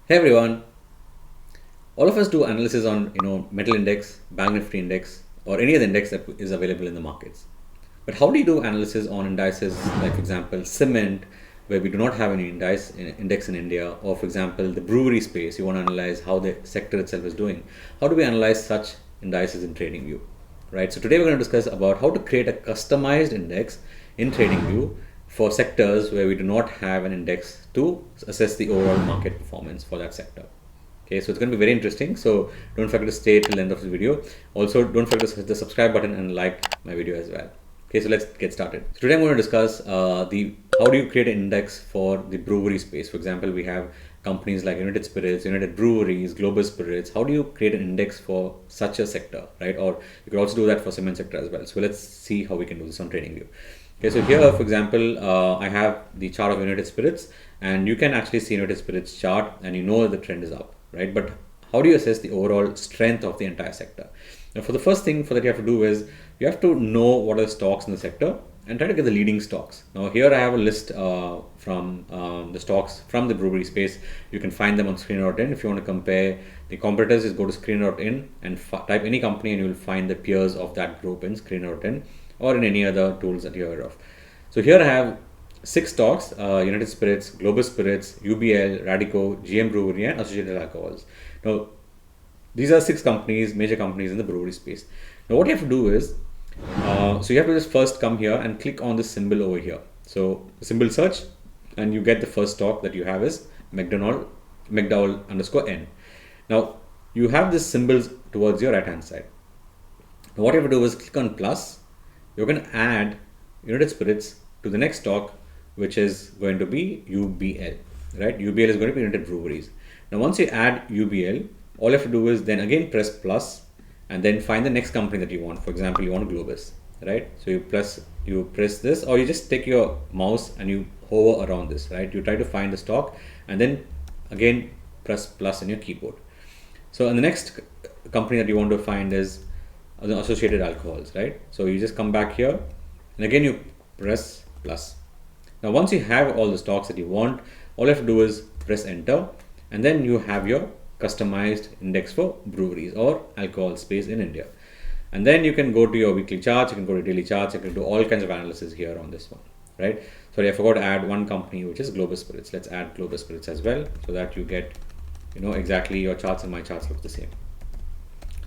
Hey everyone, all of us do analysis on metal index, bank nifty index, or any other index that is available in the markets. But how do you do analysis on indices like, for example, cement, where we do not have any index in India, or for example, the brewery space, you want to analyze how the sector itself is doing. How do we analyze such indices in TradingView, right? So today we're going to discuss about how to create a customized index in TradingView for sectors where we do not have an index to assess the overall market performance for that sector. Okay, so it's going to be very interesting. So don't forget to stay till the end of the video. Also, don't forget to hit the subscribe button and like my video as well. Okay, so let's get started. So today I'm going to discuss the how do you create an index for the brewery space. For example, we have companies like United Spirits, United Breweries, Global Spirits. How do you create an index for such a sector, right? Or you could also do that for cement sector as well. So let's see how we can do this on TradingView. Okay, so here, for example, I have the chart of United Spirits, and you can actually see United Spirits chart, and you know the trend is up, right? But how do you assess the overall strength of the entire sector? Now, for the first thing that you have to do is you have to know what are the stocks in the sector and try to get the leading stocks. Now, here I have a list from the stocks from the brewery space. You can find them on screener.in. If you want to compare the competitors, just go to screener.in and type any company, and you will find the peers of that group in screener.in or in any other tools that you're aware of. So here I have 6 stocks: United Spirits, Global Spirits, UBL, Radico, GM Brewery, and Associated Alcohols. Now, these are 6 companies, major companies in the brewery space. Now, what you have to do is, so you have to just first come here and click on the symbol over here. So, symbol search, and you get the first stock that you have is McDowell _N. Now, you have this symbols towards your right hand side. Now, what you have to do is click on plus. You're going to add United Spirits to the next stock, which is going to be UBL, right? UBL is going to be United Breweries. Now, once you add UBL, all you have to do is then again press plus and then find the next company that you want. For example, you want Globus, right? So you press this, or you just take your mouse and you hover around this, right? You try to find the stock and then again press plus in your keyboard. So, and the next company that you want to find is the Associated Alcohols, right? So you just come back here and again you press plus. Now, once you have all the stocks that you want, all you have to do is press enter, and then you have your customized index for breweries or alcohol space in India. And then you can go to your weekly charts, you can go to daily charts, you can do all kinds of analysis here on this one, right? Sorry, I forgot to add one company, which is Global Spirits. Let's add Global Spirits as well, so that you get, exactly your charts and my charts look the same.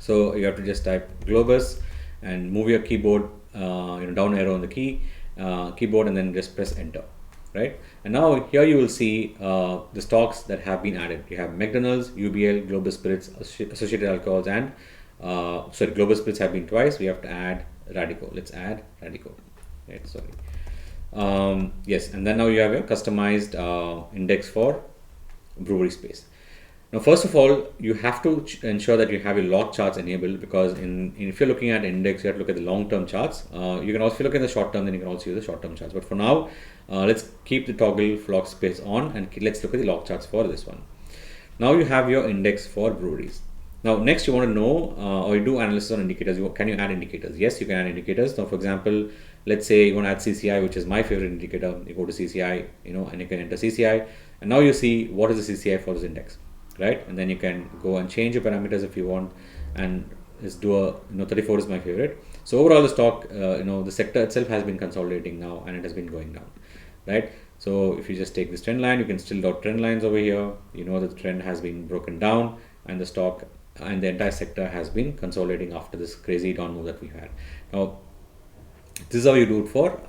So you have to just type Globus and move your keyboard, down arrow on the keyboard, and then just press enter, right? And now here you will see the stocks that have been added. You have McDonald's, UBL, Global Spirits, Associated Alcohols, and Global Spirits have been twice. We have to add Radico. Let's add Radico, right? Sorry. Yes, and then now you have your customized index for brewery space. Now, first of all, you have to ensure that you have your log charts enabled, because if you're looking at index, you have to look at the long-term charts. You can also look at the short-term, then you can also use the short-term charts. But for now, let's keep the toggle log space on, and let's look at the log charts for this one. Now you have your index for breweries. Now, next you want to know, or you do analysis on indicators. Can you add indicators? Yes, you can add indicators. Now, for example, let's say you want to add CCI, which is my favorite indicator. You go to CCI, and you can enter CCI, and now you see what is the CCI for this index, right? And then you can go and change your parameters if you want, and just do a 34 is my favorite. So overall, the stock, the sector itself has been consolidating now, and it has been going down, right? So if you just take this trend line, you can still dot trend lines over here. You know that the trend has been broken down, and the stock and the entire sector has been consolidating after this crazy down move that we had. Now, this is how you do it for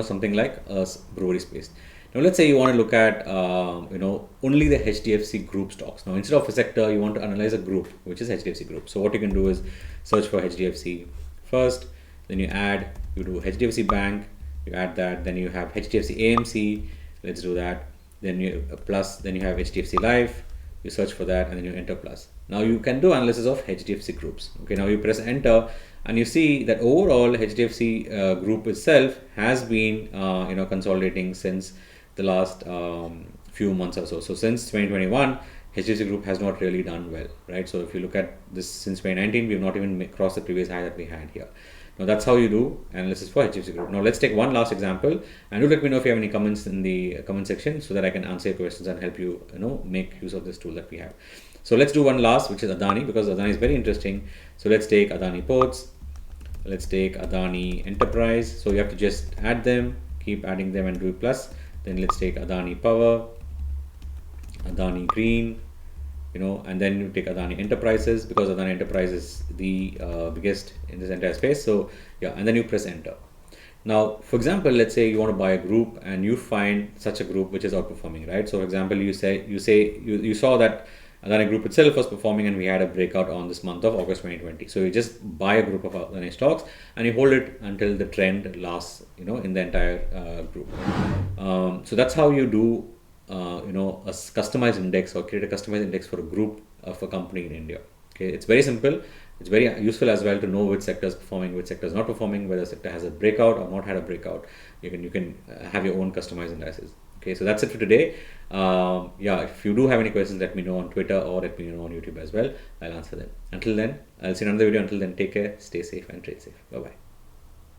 something like a brewery space. Now, let's say you want to look at only the HDFC group stocks. Now, instead of a sector, you want to analyze a group, which is HDFC group. So what you can do is search for HDFC first, then you do HDFC Bank, you add that, then you have HDFC AMC. Let's do that. Then you then you have HDFC Life. You search for that, and then you enter plus. Now you can do analysis of HDFC groups. Okay, now you press enter, and you see that overall HDFC group itself has been consolidating since the last few months or so. So since 2021, HDFC group has not really done well, right? So if you look at this since 2019, we have not even crossed the previous high that we had here. Now that's how you do analysis for HDFC Group. Now let's take one last example, and do let me know if you have any comments in the comment section so that I can answer your questions and help you, make use of this tool that we have. So let's do one last, which is Adani, because Adani is very interesting. So let's take Adani Ports. Let's take Adani Enterprise. So you have to just add them, keep adding them and do plus. Then let's take Adani Power, Adani Green, and then you take Adani Enterprises, because Adani Enterprise is the biggest in this entire space. So yeah, and then you press enter. Now, for example, let's say you want to buy a group and you find such a group which is outperforming, right? So for example, you saw that Adani Group itself was performing and we had a breakout on this month of August 2020. So you just buy a group of Adani stocks and you hold it until the trend lasts, in the entire group. So that's how you do a customized index, or create a customized index for a group of a company in India. Okay, it's very simple. It's very useful as well to know which sector is performing, which sector is not performing, whether a sector has a breakout or not had a breakout. You can have your own customized indices. Okay, so that's it for today. If you do have any questions, let me know on Twitter or let me know on YouTube as well. I'll answer them. Until then, I'll see you in another video. Until then, take care, stay safe and trade safe. Bye bye.